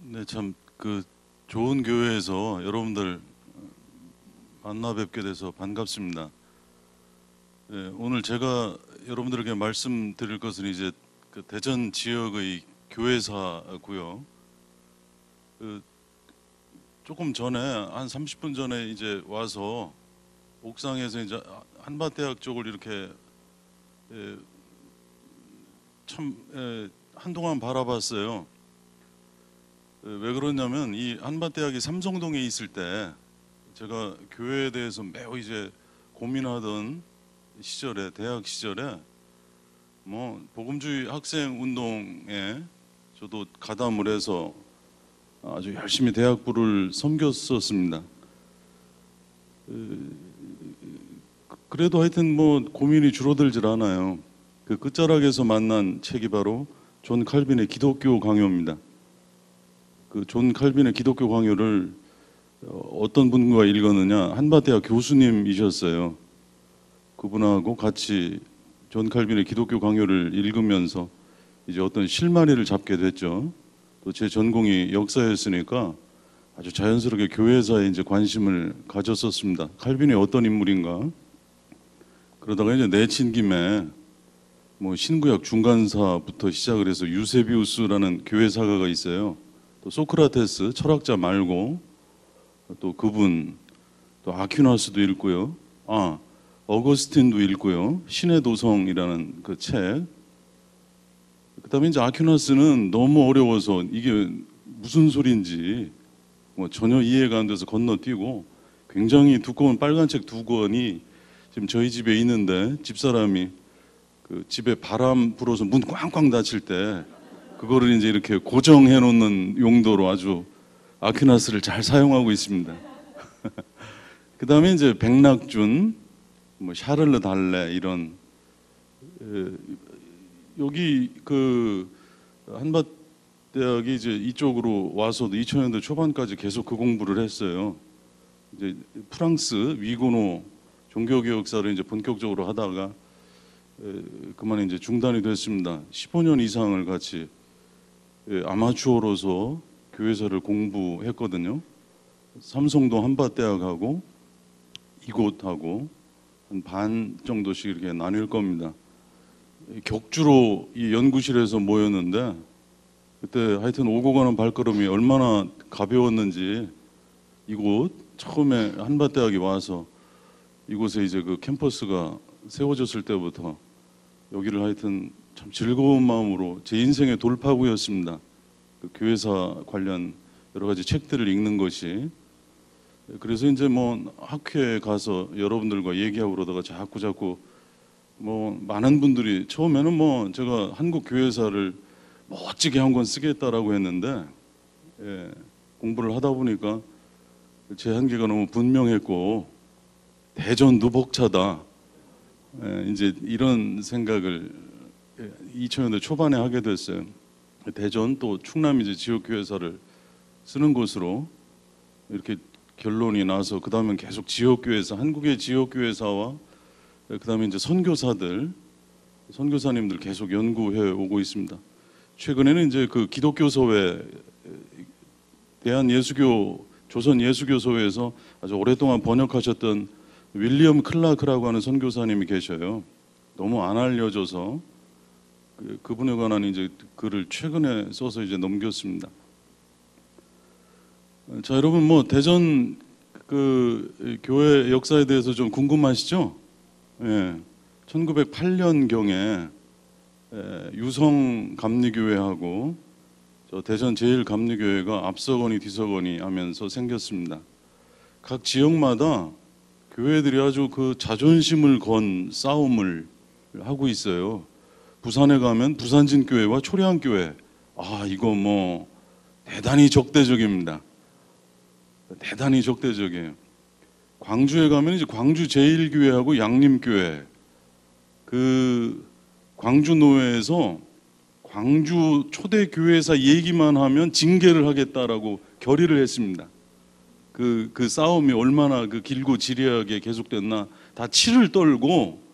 네, 참 좋은 교회에서 여러분들 만나 뵙게 돼서 반갑습니다. 네, 오늘 제가 여러분들에게 말씀드릴 것은 이제 대전 지역의 교회사고요. 조금 전에 한 30분 전에 이제 와서 옥상에서 이제 한밭대학 쪽을 이렇게 한동안 바라봤어요. 왜 그러냐면 이 한밭대학이 삼성동에 있을 때 제가 교회에 대해서 매우 이제 고민하던 시절에, 대학 시절에 뭐 복음주의 학생 운동에 저도 가담을 해서 아주 열심히 대학부를 섬겼었습니다. 그래도 하여튼 뭐 고민이 줄어들질 않아요. 그 끝자락에서 만난 책이 바로 존 칼빈의 기독교 강요입니다. 그 존 칼빈의 기독교 강요를 어떤 분과 읽었느냐, 한밭대학 교수님이셨어요. 그분하고 같이 존 칼빈의 기독교 강요를 읽으면서 이제 어떤 실마리를 잡게 됐죠. 또 제 전공이 역사였으니까 아주 자연스럽게 교회사에 이제 관심을 가졌었습니다. 칼빈이 어떤 인물인가. 그러다가 이제 내친 김에 뭐 신구약 중간사부터 시작을 해서 유세비우스라는 교회 사가가 있어요. 또 소크라테스 철학자 말고 또 그분, 또 아퀴나스도 읽고요. 어거스틴도 읽고요. 신의 도성이라는 그 책. 그다음에 이제 아퀴나스는 너무 어려워서 이게 무슨 소리인지 뭐 전혀 이해가 안 돼서 건너뛰고, 굉장히 두꺼운 빨간 책 2권이 지금 저희 집에 있는데, 집사람이 그 집에 바람 불어서 문 꽝꽝 닫힐 때 그거를 이제 이렇게 고정해 놓는 용도로 아주 아퀴나스를 잘 사용하고 있습니다. 그다음에 이제 백낙준, 뭐 샤를르 달레 이런, 여기 그 한밭대학이 이제 이쪽으로 와서도 2000년대 초반까지 계속 그 공부를 했어요. 이제 프랑스 위고노 종교개혁사를 이제 본격적으로 하다가 그만 이제 중단이 됐습니다. 15년 이상을 같이 아마추어로서 교회사를 공부했거든요. 삼성동 한밭대학하고 이곳하고 한 반 정도씩 이렇게 나뉠 겁니다. 격주로 이 연구실에서 모였는데, 그때 하여튼 오고 가는 발걸음이 얼마나 가벼웠는지, 이곳 처음에 한밭대학이 와서 이곳에 이제 그 캠퍼스가 세워졌을 때부터 여기를 하여튼 참 즐거운 마음으로 제 인생의 돌파구였습니다. 그 교회사 관련 여러 가지 책들을 읽는 것이. 그래서 이제 뭐 학회에 가서 여러분들과 얘기하고 그러다가 자꾸 뭐 많은 분들이 처음에는 뭐 제가 한국 교회사를 멋지게 한 권 쓰겠다라고 했는데, 공부를 하다 보니까 제 한계가 너무 분명했고 대전도 벅차다, 이제 이런 생각을 2000년대 초반에 하게 됐어요. 대전 또 충남 이제 지역교회사를 쓰는 곳으로 이렇게 결론이 나서, 그 다음엔 계속 지역교회사, 한국의 지역교회사와 그 다음에 이제 선교사님들 계속 연구해 오고 있습니다. 최근에는 이제 그 기독교서회, 대한예수교, 조선예수교서회에서 아주 오랫동안 번역하셨던 윌리엄 클라크라고 하는 선교사님이 계셔요. 너무 안 알려져서 그분에 관한 이제 글을 최근에 써서 이제 넘겼습니다. 자, 여러분 뭐 대전 그 교회 역사에 대해서 좀 궁금하시죠? 1908년경에 유성 감리교회하고 저 대전 제일감리교회가 앞서거니 뒤서거니 하면서 생겼습니다. 각 지역마다 교회들이 아주 그 자존심을 건 싸움을 하고 있어요. 부산에 가면 부산진교회와 초량교회, 이거 뭐 대단히 적대적입니다. 대단히 적대적이에요. 광주에 가면 이제 광주 제일교회하고 양림교회, 그 광주 노회에서 광주 초대교회사 얘기만 하면 징계를 하겠다라고 결의를 했습니다. 그 싸움이 얼마나 그 길고 지리하게 계속됐나 다 치를 떨고,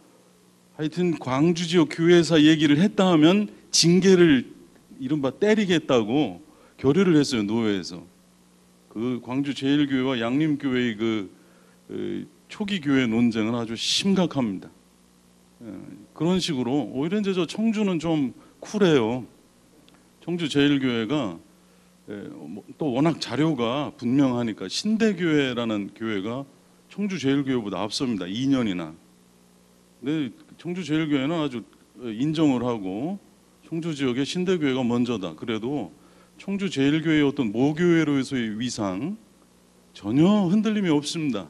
하여튼 광주 지역 교회사 얘기를 했다 하면 징계를 이른바 때리겠다고 결의를 했어요, 노회에서. 그 광주 제일교회와 양림교회의 초기 교회 논쟁은 아주 심각합니다. 그런 식으로 오히려 이제 저 청주는 좀 쿨해요. 청주 제일교회가 또 워낙 자료가 분명하니까 신대교회라는 교회가 청주 제일교회보다 앞섭니다. 2년이나. 근데 청주 제일교회는 아주 인정을 하고 청주 지역의 신대교회가 먼저다. 그래도 청주 제일교회의 어떤 모교회로서의 위상 전혀 흔들림이 없습니다.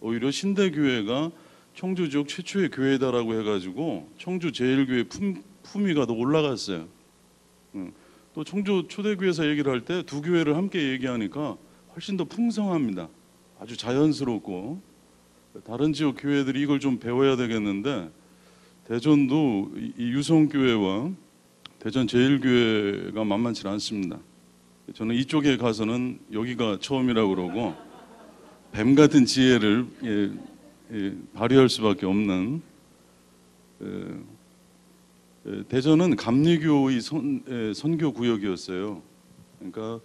오히려 신대교회가 청주 지역 최초의 교회다라고 해가지고 청주 제일교회 품위가 더 올라갔어요. 또 청주 초대교회에서 얘기를 할 때 두 교회를 함께 얘기하니까 훨씬 더 풍성합니다. 아주 자연스럽고. 다른 지역 교회들이 이걸 좀 배워야 되겠는데, 대전도 이 유성교회와 대전 제일교회가 만만치 않습니다. 저는 이쪽에 가서는 여기가 처음이라고 그러고 뱀 같은 지혜를 발휘할 수밖에 없는. 대전은 감리교의 선교 구역이었어요. 그러니까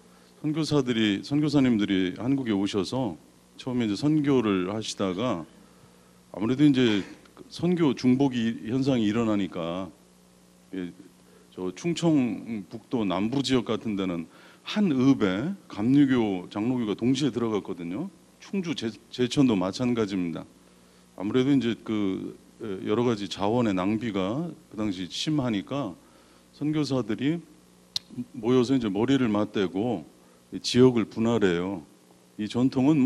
선교사님들이 한국에 오셔서 처음에 이제 선교를 하시다가 아무래도 이제 선교 중복이 현상이 일어나니까 저 충청북도 남부 지역 같은 데는 한 읍에 감리교 장로교가 동시에 들어갔거든요. 충주 제천도 마찬가지입니다. 아무래도 이제 여러 가지 자원의 낭비가 그 당시 심하니까 선교사들이 모여서 이제 머리를 맞대고 지역을 분할해요. 이 전통은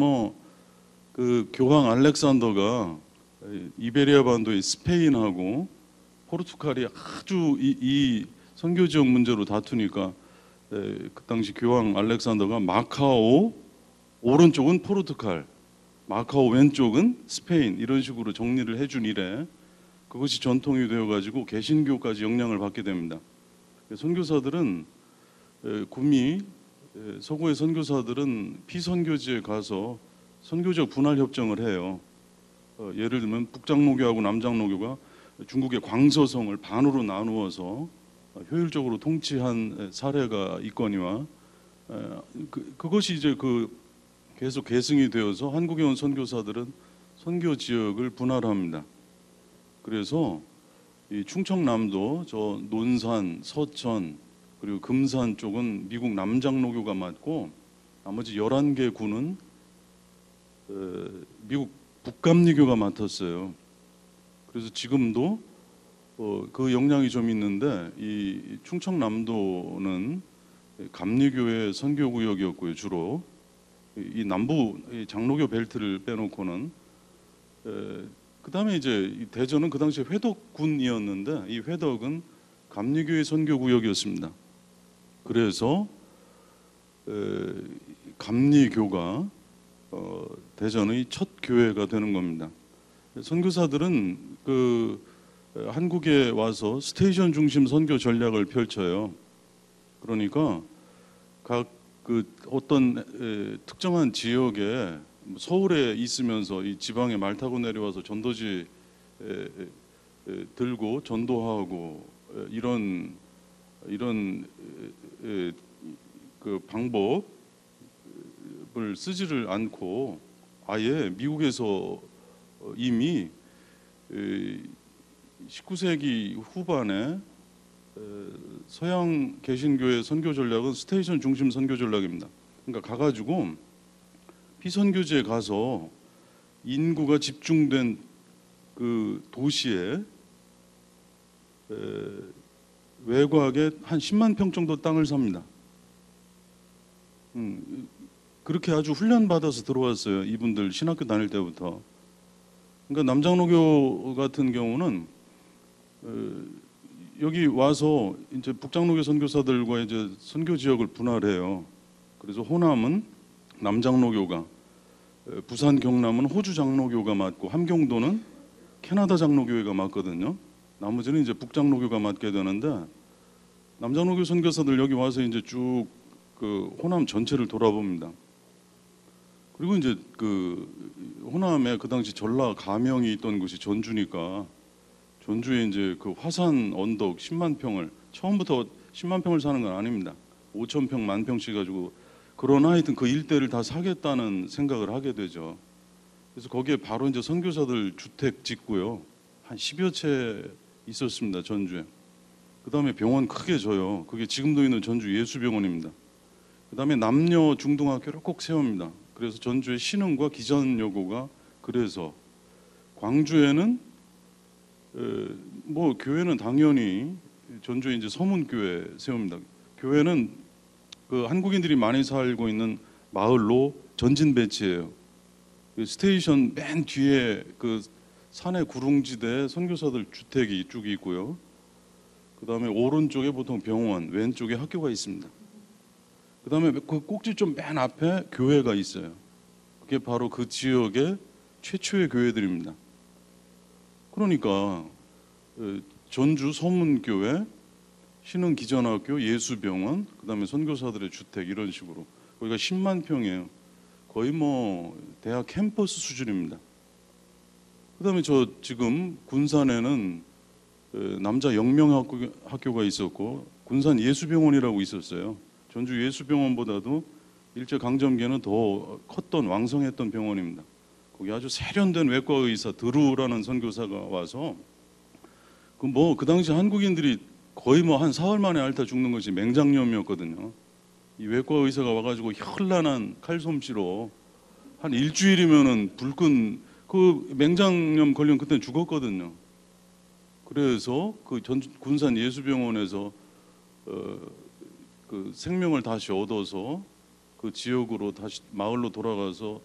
교황 알렉산더가 이베리아 반도의 스페인하고 포르투갈이 아주 이 선교 지역 문제로 다투니까 그 당시 교황 알렉산더가 마카오 오른쪽은 포르투갈, 마카오 왼쪽은 스페인 이런 식으로 정리를 해준 이래 그것이 전통이 되어가지고 개신교까지 영향을 받게 됩니다. 선교사들은 서구의 선교사들은 피선교지에 가서 선교적 분할 협정을 해요. 예를 들면 북장로교하고 남장로교가 중국의 광서성을 반으로 나누어서 효율적으로 통치한 사례가 있거니와 그것이 이제 계속 계승이 되어서 한국에 온 선교사들은 선교 지역을 분할합니다. 그래서 이 충청남도 저 논산, 서천 그리고 금산 쪽은 미국 남장로교가 맡고 나머지 11개 구는 미국 북감리교가 맡았어요. 그래서 지금도 그 영향이 좀 있는데 이 충청남도는 감리교의 선교구역이었고요. 주로 이 남부 장로교 벨트를 빼놓고는 그 다음에 이제 대전은 그 당시에 회덕군이었는데 이 회덕은 감리교의 선교구역이었습니다. 그래서 감리교가 대전의 첫 교회가 되는 겁니다. 선교사들은 한국에 와서 스테이션 중심 선교 전략을 펼쳐요. 그러니까 각 어떤 특정한 지역에 서울에 있으면서 이 지방에 말 타고 내려와서 전도지 들고 전도하고 이런 방법을 쓰지를 않고 아예 미국에서 이미 19세기 후반에 서양 개신교의 선교 전략은 스테이션 중심 선교 전략입니다. 그러니까 가가지고 피선교지에 가서 인구가 집중된 그 도시에 외곽에 한 10만 평 정도 땅을 삽니다. 그렇게 아주 훈련받아서 들어왔어요. 이분들 신학교 다닐 때부터. 그러니까 남장로교 같은 경우는 여기 와서 이제 북장로교 선교사들과 이제 선교 지역을 분할해요. 그래서 호남은 남장로교가, 부산 경남은 호주 장로교가 맡고 함경도는 캐나다 장로교회가 맡거든요. 나머지는 이제 북장로교가 맡게 되는데 남장로교 선교사들 여기 와서 이제 쭉 호남 전체를 돌아봅니다. 그리고 이제 호남에 그 당시 전라 가명이 있던 곳이 전주니까 전주에 이제 화산 언덕 10만 평을 처음부터 10만 평을 사는 건 아닙니다. 5천 평, 만 평씩 가지고 그러나 하여튼 그 일대를 다 사겠다는 생각을 하게 되죠. 그래서 거기에 바로 이제 선교사들 주택 짓고요. 한 10여 채 있었습니다. 전주에. 그다음에 병원 크게 져요. 그게 지금도 있는 전주 예수병원입니다. 그다음에 남녀 중등학교를 꼭 세웁니다. 그래서 전주에 신흥과 기전여고가 그래서 광주에는 뭐 교회는 당연히 전주에 이제 서문교회 세웁니다. 교회는 그 한국인들이 많이 살고 있는 마을로 전진 배치해요. 그 스테이션 맨 뒤에 그 산의 구릉지대에 선교사들 주택이 쭉 있고요. 그다음에 오른쪽에 보통 병원, 왼쪽에 학교가 있습니다. 그다음에 그 꼭지 좀 맨 앞에 교회가 있어요. 그게 바로 그 지역의 최초의 교회들입니다. 그러니까 전주 서문교회, 신흥기전학교, 예수병원, 그다음에 선교사들의 주택 이런 식으로 거기가 10만 평이에요. 거의 뭐 대학 캠퍼스 수준입니다. 그다음에 저 지금 군산에는 남자 영명학교가 있었고 군산 예수병원이라고 있었어요. 전주 예수병원보다도 일제 강점기에는 더 컸던 왕성했던 병원입니다. 거기 아주 세련된 외과 의사 드루라는 선교사가 와서 그 당시 한국인들이 거의 뭐 한 사흘 만에 앓다 죽는 것이 맹장염이었거든요. 이 외과 의사가 와가지고 현란한 칼솜씨로 한 일주일이면은 불끈 그 맹장염 걸리면 그때 죽었거든요. 그래서 그 군산 예수병원에서 그 생명을 다시 얻어서 그 지역으로 다시 마을로 돌아가서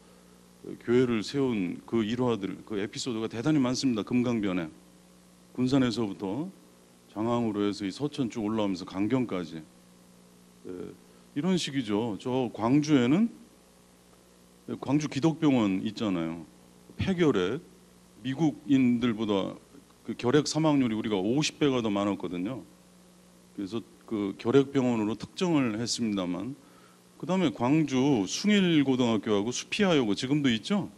교회를 세운 그 일화들, 그 에피소드가 대단히 많습니다. 금강변에 군산에서부터 장항으로 해서 이 서천 쭉 올라오면서 강경까지 이런 식이죠. 저 광주에는 광주 기독병원 있잖아요. 폐결핵 미국인들보다 그 결핵 사망률이 우리가 50배가 더 많았거든요. 그래서 그 결핵병원으로 특정을 했습니다만 그다음에 광주 숭일고등학교하고 수피아여고 지금도 있죠.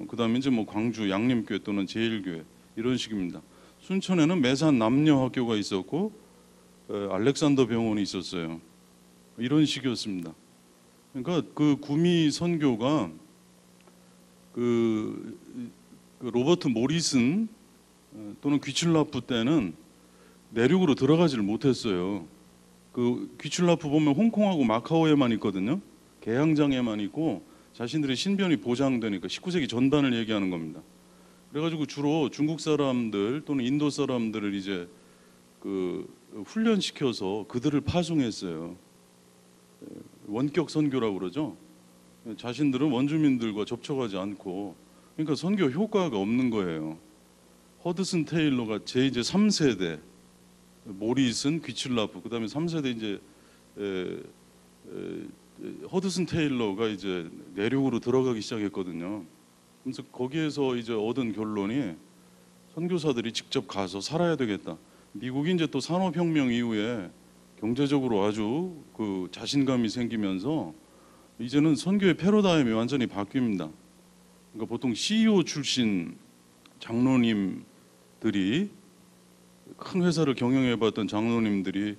그다음에 이제 뭐 광주 양림교회 또는 제일교회 이런 식입니다. 순천에는 매산 남녀학교가 있었고 알렉산더 병원이 있었어요. 이런 식이었습니다. 그러니까 그 구미 선교가 그 로버트 모리슨 또는 귀출라프 때는 내륙으로 들어가지를 못했어요. 그 귀출라프 보면 홍콩하고 마카오에만 있거든요. 개항장에만 있고 자신들의 신변이 보장되니까 19세기 전반을 얘기하는 겁니다. 그래가지고 주로 중국 사람들 또는 인도 사람들을 이제 그 훈련시켜서 그들을 파송했어요. 원격 선교라고 그러죠. 자신들은 원주민들과 접촉하지 않고 그러니까 선교 효과가 없는 거예요. 허드슨 테일러가 이제 3세대 모리슨, 귀출라프 그다음에 3세대 이제 허드슨 테일러가 이제 내륙으로 들어가기 시작했거든요. 그래서 거기에서 이제 얻은 결론이 선교사들이 직접 가서 살아야 되겠다. 미국이 이제 또 산업혁명 이후에 경제적으로 아주 그 자신감이 생기면서 이제는 선교의 패러다임이 완전히 바뀝니다. 그러니까 보통 CEO 출신 장로님들이 큰 회사를 경영해봤던 장로님들이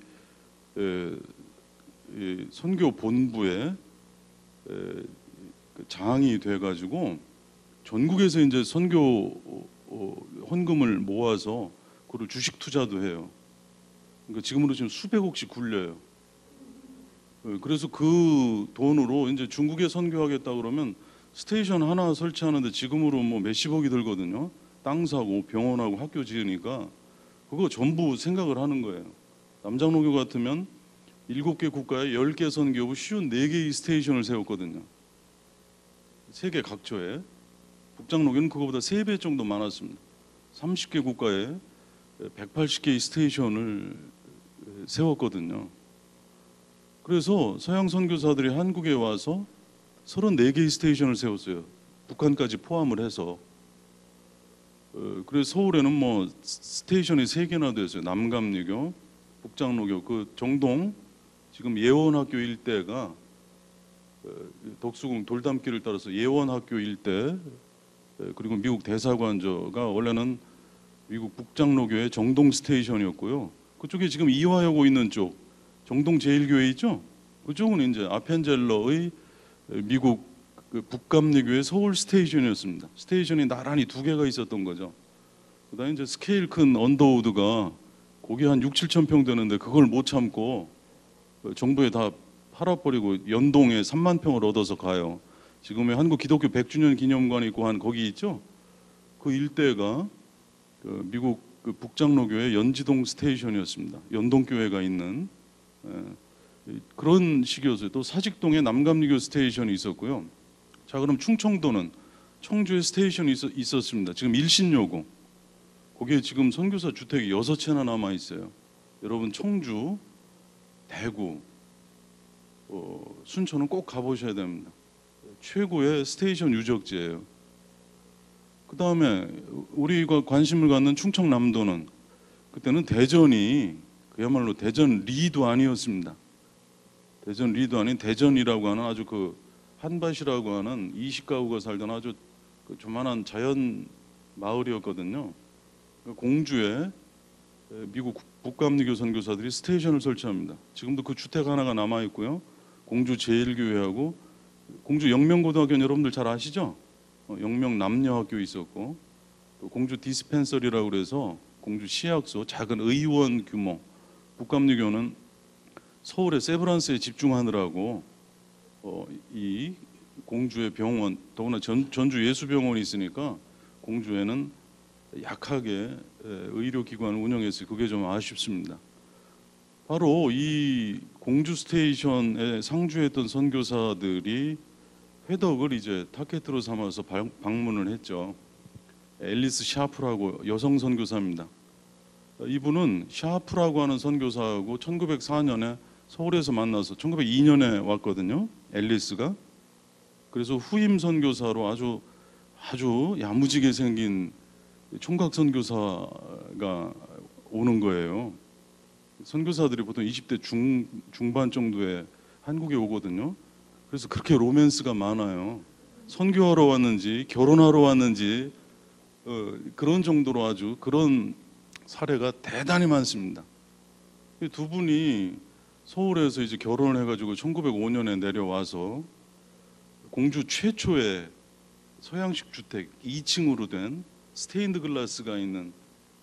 선교 본부에 장이 돼가지고 전국에서 이제 선교 헌금을 모아서 그걸 주식 투자도 해요. 그러니까 지금으로 지금 수백억씩 굴려요. 그래서 그 돈으로 이제 중국에 선교하겠다 그러면 스테이션 하나 설치하는데 지금으로 뭐 몇십억이 들거든요. 땅 사고 병원하고 학교 지으니까 그거 전부 생각을 하는 거예요. 남장로교 같으면 7개 국가에 10개 선교부 54개의 스테이션을 세웠거든요. 세계 각처에. 북장로교는 그거보다 3배 정도 많았습니다. 30개 국가에 180개의 스테이션을 세웠거든요. 그래서 서양 선교사들이 한국에 와서 34개의 스테이션을 세웠어요. 북한까지 포함을 해서. 그래서 서울에는 뭐 스테이션이 3개나 됐어요. 남감리교, 북장로교, 그 정동 지금 예원학교 일대가 덕수궁 돌담길을 따라서 예원학교 일대 그리고 미국 대사관저가 원래는 미국 북장로교의 정동 스테이션이었고요. 그쪽에 지금 이화여고 있는 쪽 정동 제일교회 있죠? 그쪽은 이제 아펜젤러의 미국 그 북감리교회 서울 스테이션이었습니다. 스테이션이 나란히 두 개가 있었던 거죠. 그다음에 이제 스케일 큰 언더우드가 거기 한 6, 7천 평 되는데 그걸 못 참고 정부에 다 팔아버리고 연동에 3만 평을 얻어서 가요. 지금의 한국 기독교 100주년 기념관이 있고 한 거기 있죠? 그 일대가 그 미국 그 북장로교회 연지동 스테이션이었습니다. 연동교회가 있는 그런 식이었어요. 또 사직동에 남감리교 스테이션이 있었고요. 자, 그럼 충청도는 청주에 스테이션이 있었습니다. 지금 일신여고 거기에 지금 선교사 주택이 6채나 남아 있어요. 여러분 청주, 대구, 순천은 꼭 가보셔야 됩니다. 최고의 스테이션 유적지예요. 그 다음에 우리가 관심을 갖는 충청남도는 그때는 대전이 그야말로 대전 리도 아니었습니다. 대전 리도 아닌 대전이라고 하는 아주 그 한밭이라고 하는 20가구가 살던 아주 그 조만한 자연 마을이었거든요. 공주에 미국 북감리교 선교사들이 스테이션을 설치합니다. 지금도 그 주택 하나가 남아 있고요. 공주 제일교회하고 공주 영명고등학교는 여러분들 잘 아시죠? 영명 남녀학교 있었고 또 공주 디스펜서리라고 그래서 공주 시약소 작은 의원 규모. 북감리교는 서울의 세브란스에 집중하느라고 이 공주의 병원 더구나 전주 예수병원이 있으니까 공주에는 약하게 의료기관을 운영했어요. 그게 좀 아쉽습니다. 바로 이 공주 스테이션에 상주했던 선교사들이 회덕을 이제 타겟으로 삼아서 방문을 했죠. 앨리스 샤프라고 여성 선교사입니다. 이분은 샤프라고 하는 선교사하고 1904년에 서울에서 만나서 1902년에 왔거든요. 앨리스가. 그래서 후임 선교사로 아주 야무지게 생긴 총각 선교사가 오는 거예요. 선교사들이 보통 20대 중반 정도에 한국에 오거든요. 그래서 그렇게 로맨스가 많아요. 선교하러 왔는지 결혼하러 왔는지 그런 정도로 아주 그런 사례가 대단히 많습니다. 두 분이 서울에서 이제 결혼을 해가지고 1905년에 내려와서 공주 최초의 서양식 주택 2층으로 된 스테인드 글라스가 있는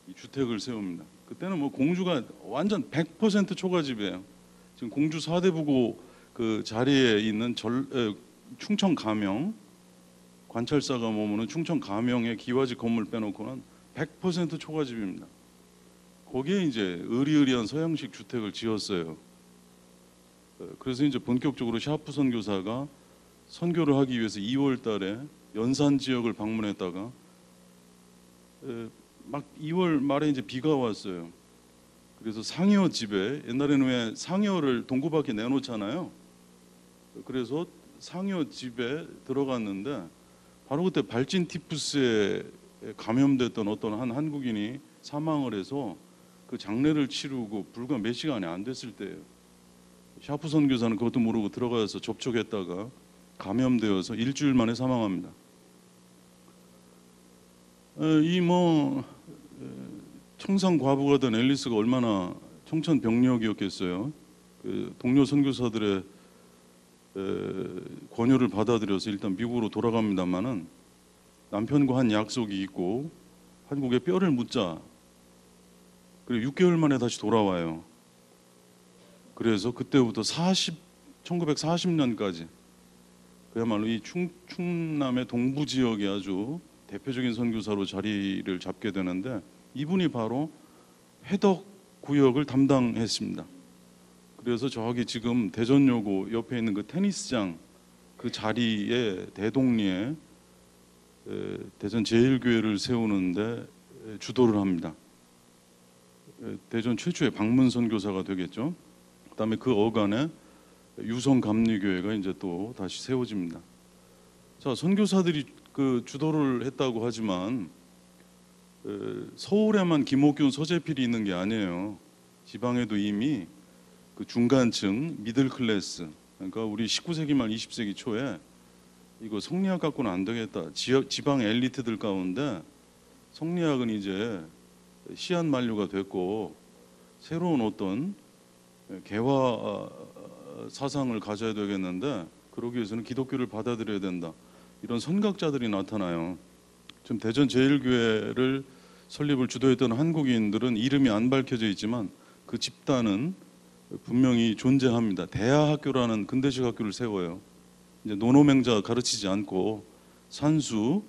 이 주택을 세웁니다. 그때는 뭐 공주가 완전 100% 초가집이에요. 지금 공주 사대부고 그 자리에 있는 충청 가명 관찰사가 머무는 충청 가명의 기와집 건물 빼놓고는 100% 초가집입니다. 거기에 이제 으리으리한 서양식 주택을 지었어요. 그래서 이제 본격적으로 샤프 선교사가 선교를 하기 위해서 2월 달에 연산 지역을 방문했다가 막 2월 말에 이제 비가 왔어요. 그래서 상여 집에 옛날에는 왜 상여를 동구 밖에 내놓잖아요. 그래서 상여 집에 들어갔는데 바로 그때 발진 티푸스에 감염됐던 어떤 한 한국인이 사망을 해서 그 장례를 치르고 불과 몇 시간이 안 됐을 때예요. 샤프 선교사는 그것도 모르고 들어가서 접촉했다가 감염되어서 일주일 만에 사망합니다. 이 청상 과부가 된 앨리스가 얼마나 청천벽력이었겠어요. 그 동료 선교사들의 권유를 받아들여서 일단 미국으로 돌아갑니다만은 남편과 한 약속이 있고 한국에 뼈를 묻자. 그리고 6개월 만에 다시 돌아와요. 그래서 그때부터 1940년까지 그야말로 이 충남의 동부 지역에 아주 대표적인 선교사로 자리를 잡게 되는데 이분이 바로 회덕 구역을 담당했습니다. 그래서 저기 지금 대전여고 옆에 있는 그 테니스장 그 자리에 대동리에 대전 제일교회를 세우는데 주도를 합니다. 대전 최초의 방문 선교사가 되겠죠. 그다음에 그 어간에 유성감리교회가 이제 또 다시 세워집니다. 자, 선교사들이 그 주도를 했다고 하지만 서울에만 김옥균, 서재필이 있는 게 아니에요. 지방에도 이미 그 중간층, 미들 클래스, 그러니까 우리 19세기 말 20세기 초에 이거 성리학 갖고는 안 되겠다. 지방 엘리트들 가운데 성리학은 이제 시한 만류가 됐고 새로운 어떤 개화 사상을 가져야 되겠는데 그러기 위해서는 기독교를 받아들여야 된다. 이런 선각자들이 나타나요. 지금 대전 제일교회를 설립을 주도했던 한국인들은 이름이 안 밝혀져 있지만 그 집단은 분명히 존재합니다. 대하학교라는 근대식 학교를 세워요. 이제 노노맹자 가르치지 않고 산수,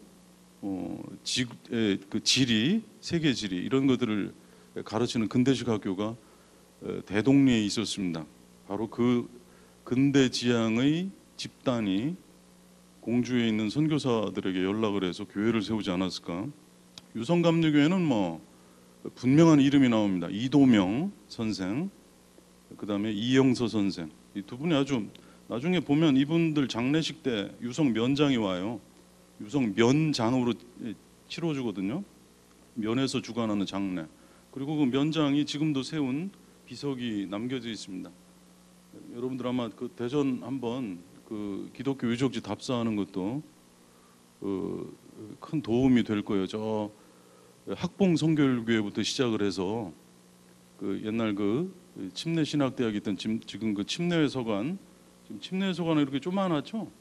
그 지리, 세계 지리 이런 것들을 가르치는 근대식 학교가 대동리에 있었습니다. 바로 그 근대 지향의 집단이 공주에 있는 선교사들에게 연락을 해서 교회를 세우지 않았을까? 유성감리교회는 뭐 분명한 이름이 나옵니다. 이도명 선생, 그 다음에 이영서 선생. 이 두 분이 아주 나중에 보면 이분들 장례식 때 유성면장이 와요. 유성면장으로 치러주거든요. 면에서 주관하는 장례. 그리고 그 면장이 지금도 세운 비석이 남겨져 있습니다. 여러분들 아마 그 대전 한번 그 기독교 유적지 답사하는 것도 큰 도움이 될 거예요. 저 학봉 성결교회부터 시작을 해서 그 옛날 그 침례신학대학이 있던 지금 그 침례서관, 지금 침례서관은 이렇게 조그만하죠.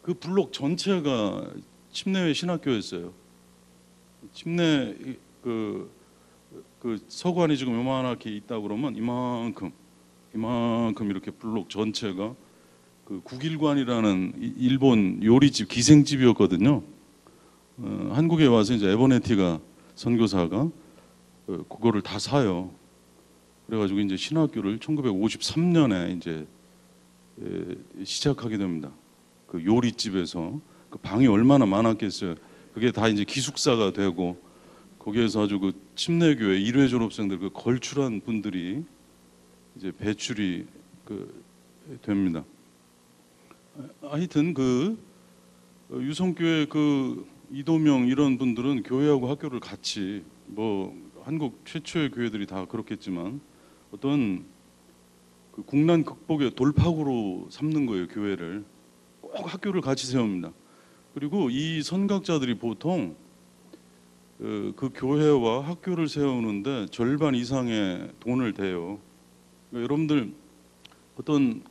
그 블록 전체가 침례회 신학교였어요. 침례 그 서관이 지금 요만하게 있다 그러면 이만큼 이렇게 블록 전체가 그 국일관이라는 일본 요리집 기생집이었거든요. 한국에 와서 이제 에버네티가 선교사가 그거를 다 사요. 그래가지고 이제 신학교를 1953년에 이제 시작하게 됩니다. 그 요리집에서 그 방이 얼마나 많았겠어요. 그게 다 이제 기숙사가 되고 거기에서 아주 그 침례교회 1회 졸업생들 그 걸출한 분들이 이제 배출이 됩니다. 하여튼 그 유성교회 그 이도명 이런 분들은 교회하고 학교를 같이 뭐 한국 최초의 교회들이 다 그렇겠지만 어떤 그 국난 극복의 돌파구로 삼는 거예요. 교회를 꼭 학교를 같이 세웁니다. 그리고 이 선각자들이 보통 그 교회와 학교를 세우는데 절반 이상의 돈을 대요. 그러니까 여러분들 어떤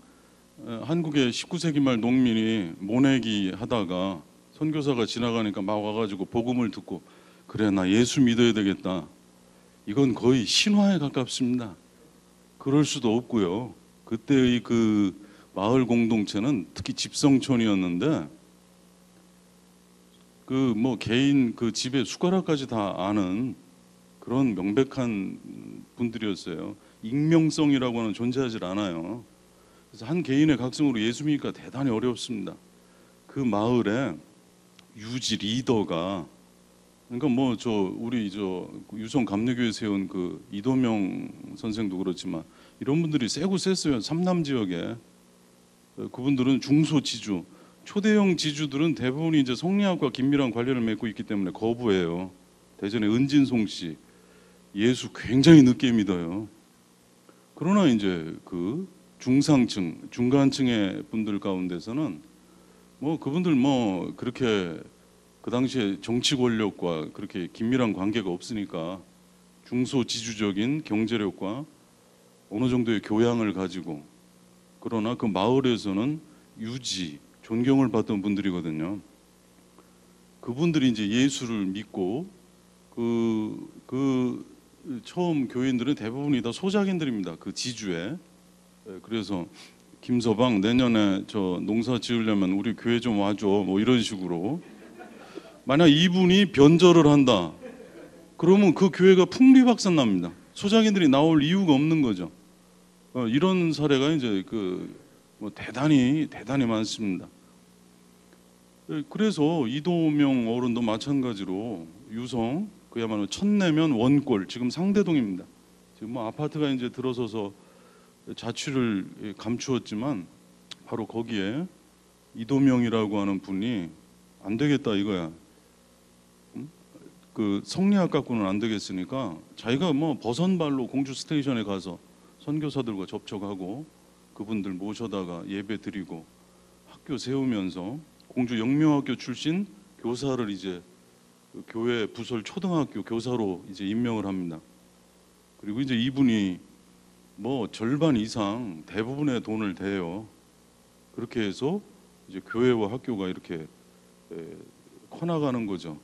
한국의 19세기 말 농민이 모내기 하다가 선교사가 지나가니까 막 와가지고 복음을 듣고 그래 나 예수 믿어야 되겠다. 이건 거의 신화에 가깝습니다. 그럴 수도 없고요. 그때의 그 마을 공동체는 특히 집성촌이었는데 그 뭐 개인 그 집에 숟가락까지 다 아는 그런 명백한 분들이었어요. 익명성이라고 하는 존재하지 않아요. 그래서 한 개인의 각성으로 예수 믿기가 대단히 어렵습니다. 그 마을에 유지 리더가 그러니까 뭐 우리 유성 감리교회 세운 그 이도명 선생도 그렇지만 이런 분들이 세고 셌어요. 삼남 지역에. 그분들은 중소지주, 초대형 지주들은 대부분이 이제 성리학과 긴밀한 관련을 맺고 있기 때문에 거부해요. 대전의 은진송 씨 예수 굉장히 늦게 믿어요. 그러나 이제 그 중상층, 중간층의 분들 가운데서는 뭐 그분들 뭐 그렇게 그 당시에 정치 권력과 그렇게 긴밀한 관계가 없으니까 중소지주적인 경제력과 어느 정도의 교양을 가지고 그러나 그 마을에서는 유지, 존경을 받던 분들이거든요. 그분들이 이제 예수를 믿고 그 처음 교인들은 대부분이 다 소작인들입니다. 그 지주에. 그래서 김서방 내년에 저 농사 지으려면 우리 교회 좀 와줘 뭐 이런 식으로 만약 이분이 변절을 한다 그러면 그 교회가 풍비박산납니다. 소작인들이 나올 이유가 없는 거죠. 이런 사례가 이제 뭐 대단히 많습니다. 그래서 이도명 어른도 마찬가지로 유성 그야말로 천내면 원골 지금 상대동입니다. 지금 뭐 아파트가 이제 들어서서 자취를 감추었지만 바로 거기에 이도명이라고 하는 분이 안 되겠다 이거야. 그 성리학 갖고는 안 되겠으니까 자기가 뭐 버선발로 공주 스테이션에 가서 선교사들과 접촉하고 그분들 모셔다가 예배 드리고 학교 세우면서 공주 영명학교 출신 교사를 이제 그 교회 부설 초등학교 교사로 이제 임명을 합니다. 그리고 이제 이분이 뭐 절반 이상 대부분의 돈을 대요. 그렇게 해서 이제 교회와 학교가 이렇게 커나가는 거죠.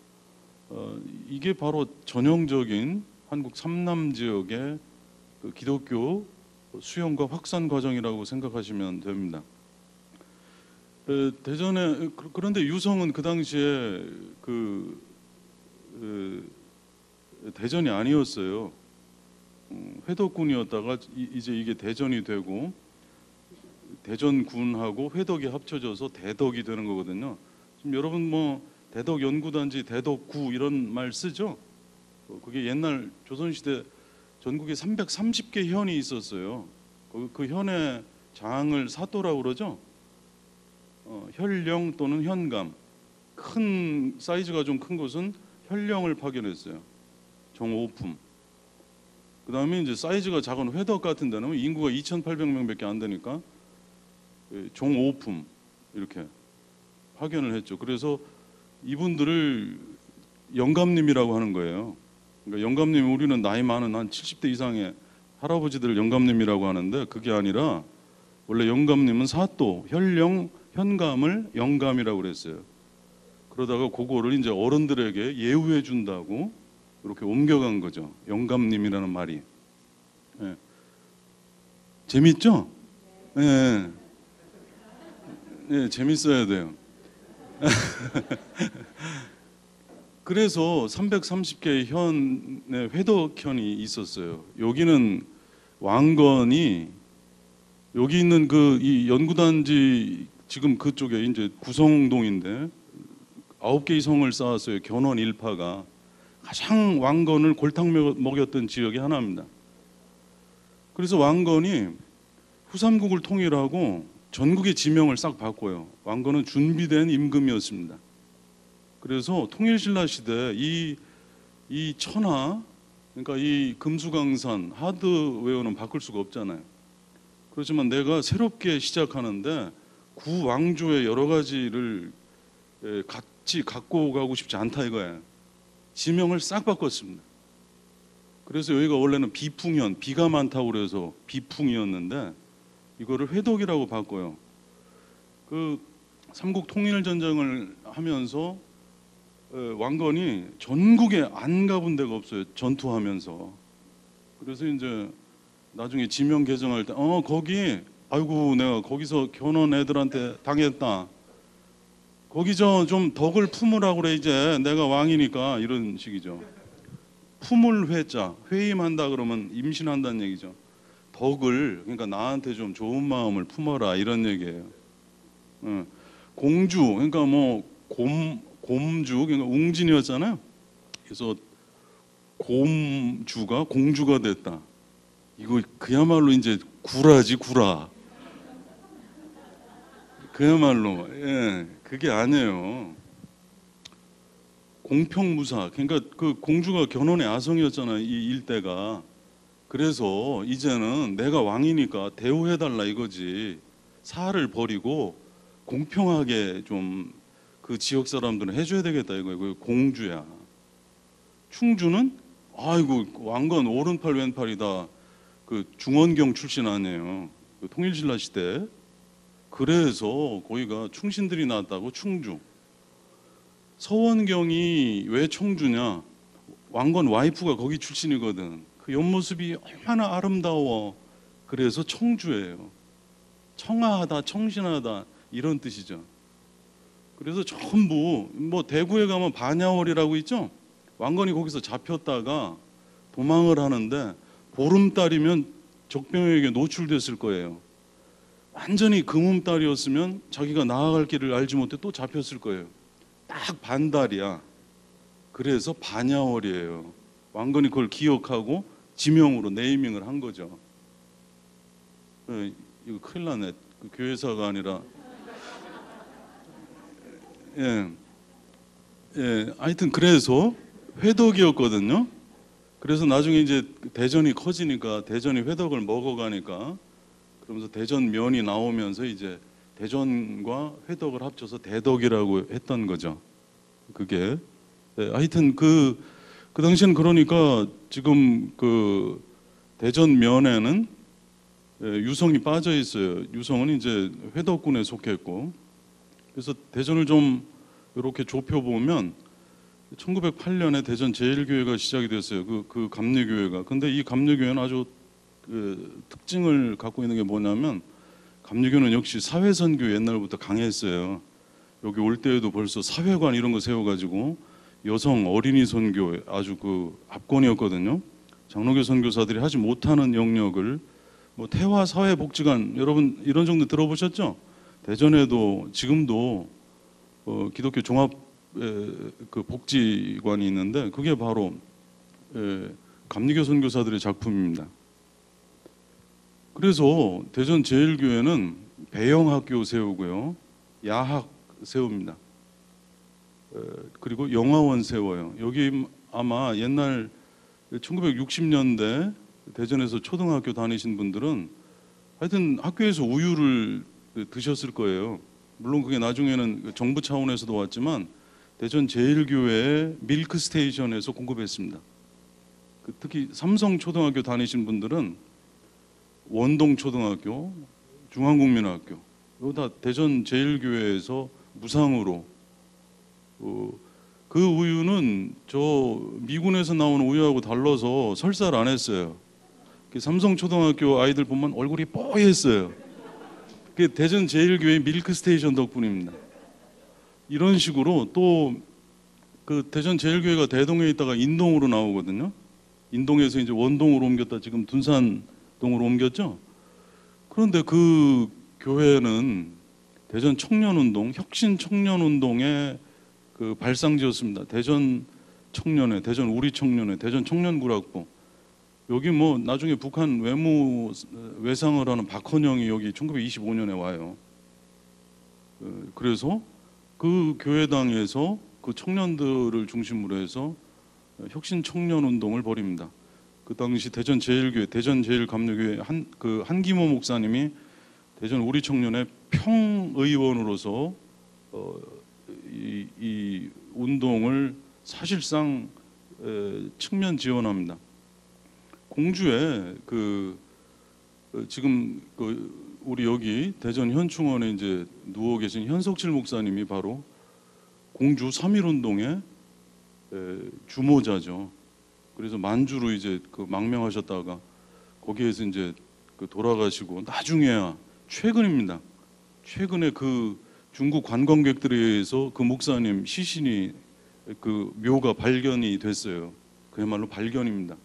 이게 바로 전형적인 한국 삼남 지역의 그 기독교 수용과 확산 과정이라고 생각하시면 됩니다. 대전에 그런데 유성은 그 당시에 대전이 아니었어요. 회덕군이었다가 이제 이게 대전이 되고 대전군하고 회덕이 합쳐져서 대덕이 되는 거거든요. 지금 여러분 뭐 대덕 연구단지, 대덕구 이런 말 쓰죠? 그게 옛날 조선시대 전국에 330개 현이 있었어요. 그 현의 장을 사또라고 그러죠. 혈령 또는 현감, 큰 사이즈가 좀 큰 곳은 혈령을 파견했어요. 정오품. 그 다음에 이제 사이즈가 작은 회덕 같은 데는 인구가 2,800명밖에 안 되니까 종오품 이렇게 파견을 했죠. 그래서 이분들을 영감님이라고 하는 거예요. 그러니까 영감님, 우리는 나이 많은 한 70대 이상의 할아버지들을 영감님이라고 하는데 그게 아니라 원래 영감님은 사또, 혈령, 현감을 영감이라고 그랬어요. 그러다가 그거를 이제 어른들에게 예우해 준다고 이렇게 옮겨간 거죠. 영감님이라는 말이. 예. 재밌죠? 예. 예, 재밌어야 돼요. 그래서 330개의 현의 회덕현이 있었어요. 여기는 왕건이 여기 있는 이 연구단지 지금 그쪽에 이제 구성동인데 9개의 성을 쌓았어요. 견원 일파가 가장 왕건을 골탕 먹였던 지역이 하나입니다. 그래서 왕건이 후삼국을 통일하고 전국의 지명을 싹 바꿔요. 왕건은 준비된 임금이었습니다. 그래서 통일신라 시대 이 천하, 그러니까 이 금수강산 하드웨어는 바꿀 수가 없잖아요. 그렇지만 내가 새롭게 시작하는데 구왕조의 여러 가지를 같이 갖고 가고 싶지 않다 이거예요. 지명을 싹 바꿨습니다. 그래서 여기가 원래는 비풍현, 비가 많다고 그래서 비풍이었는데 이거를 회덕이라고 바꿔요. 그 삼국 통일 전쟁을 하면서 왕건이 전국에 안 가본 데가 없어요. 전투하면서. 그래서 이제 나중에 지명 개정할 때 거기 아이고 내가 거기서 견원 애들한테 당했다. 거기서 좀 덕을 품으라고 그래. 이제 내가 왕이니까 이런 식이죠. 품을 회자, 회임한다 그러면 임신한다는 얘기죠. 덕을, 그러니까 나한테 좀 좋은 마음을 품어라 이런 얘기예요. 공주, 그러니까 뭐 곰주, 그러니까 웅진이었잖아요. 그래서 곰주가 공주가 됐다. 이거 그야말로 이제 구라지 구라. 그야말로 그게 아니에요. 공평무사. 그러니까 그 공주가 견훤의 아성이었잖아요. 이 일대가. 그래서 이제는 내가 왕이니까 대우해달라 이거지. 사를 버리고 공평하게 좀 그 지역 사람들은 해줘야 되겠다 이거예요. 공주야. 충주는 아이고 왕건 오른팔 왼팔이다. 그 중원경 출신 아니에요. 그 통일신라 시대. 그래서 거기가 충신들이 나왔다고 충주. 서원경이 왜 청주냐? 왕건 와이프가 거기 출신이거든. 그 옆모습이 얼마나 아름다워. 그래서 청주예요. 청아하다, 청신하다 이런 뜻이죠. 그래서 전부 뭐 대구에 가면 반야월이라고 있죠. 왕건이 거기서 잡혔다가 도망을 하는데 보름달이면 적병에게 노출됐을 거예요. 완전히 금음달이었으면 자기가 나아갈 길을 알지 못해 또 잡혔을 거예요. 딱 반달이야. 그래서 반야월이에요. 왕건이 그걸 기억하고 지명으로 네이밍을 한 거죠. 이거 큰일 나네. 그 교회사가 아니라 하여튼 그래서 회덕이었거든요. 그래서 나중에 이제 대전이 커지니까 대전이 회덕을 먹어가니까 그러면서 대전면이 나오면서 이제 대전과 회덕을 합쳐서 대덕이라고 했던 거죠. 그게 하여튼 그 당시에는 그러니까 지금 그 대전면에는 유성이 빠져 있어요. 유성은 이제 회덕군에 속했고, 그래서 대전을 좀 이렇게 좁혀 보면 1908년에 대전 제1교회가 시작이 됐어요. 그 감리교회가. 근데 이 감리교회는 아주 특징을 갖고 있는 게 뭐냐면, 감리교는 역시 사회선교 옛날부터 강했어요. 여기 올 때에도 벌써 사회관 이런 거 세워가지고 여성 어린이 선교 아주 그 압권이었거든요. 장로교 선교사들이 하지 못하는 영역을 뭐 태화 사회복지관, 여러분 이런 정도 들어보셨죠? 대전에도 지금도 기독교 종합 그 복지관이 있는데 그게 바로 감리교 선교사들의 작품입니다. 그래서 대전 제1교회는 배영학교 세우고요, 야학 세웁니다. 그리고 영화원 세워요. 여기 아마 옛날 1960년대 대전에서 초등학교 다니신 분들은 하여튼 학교에서 우유를 드셨을 거예요. 물론 그게 나중에는 정부 차원에서도 왔지만 대전 제1교회의 밀크 스테이션에서 공급했습니다. 특히 삼성초등학교 다니신 분들은 원동초등학교, 중앙국민학교 이거 다 대전 제1교회에서 무상으로. 그 우유는 저 미군에서 나온 우유하고 달라서 설사를 안 했어요. 삼성초등학교 아이들 보면 얼굴이 뽀얘했어요. 그게 대전 제1교회 밀크 스테이션 덕분입니다. 이런 식으로 또 그 대전 제1교회가 대동에 있다가 인동으로 나오거든요. 인동에서 이제 원동으로 옮겼다 지금 둔산동으로 옮겼죠. 그런데 그 교회는 대전 청년운동, 혁신 청년운동의 그 발상지였습니다. 대전 청년회, 대전 우리 청년회, 대전 청년구락부. 여기 뭐 나중에 북한 외무 외상을 하는 박헌영이 여기 1925년에 와요. 그래서 그 교회당에서 그 청년들을 중심으로 해서 혁신 청년운동을 벌입니다. 그 당시 대전 제1교회, 대전 제1감리교회 한기모 목사님이 대전 우리 청년회 평의원으로서 이 운동을 사실상 측면 지원합니다. 공주에 지금 우리 여기 대전 현충원에 이제 누워 계신 현석칠 목사님이 바로 공주 3.1운동의 주모자죠. 그래서 만주로 이제 망명하셨다가 거기에서 이제 돌아가시고 나중에야 최근입니다. 최근에 그 중국 관광객들에 의해서 그 목사님 시신이 그 묘가 발견이 됐어요. 그야말로 발견입니다.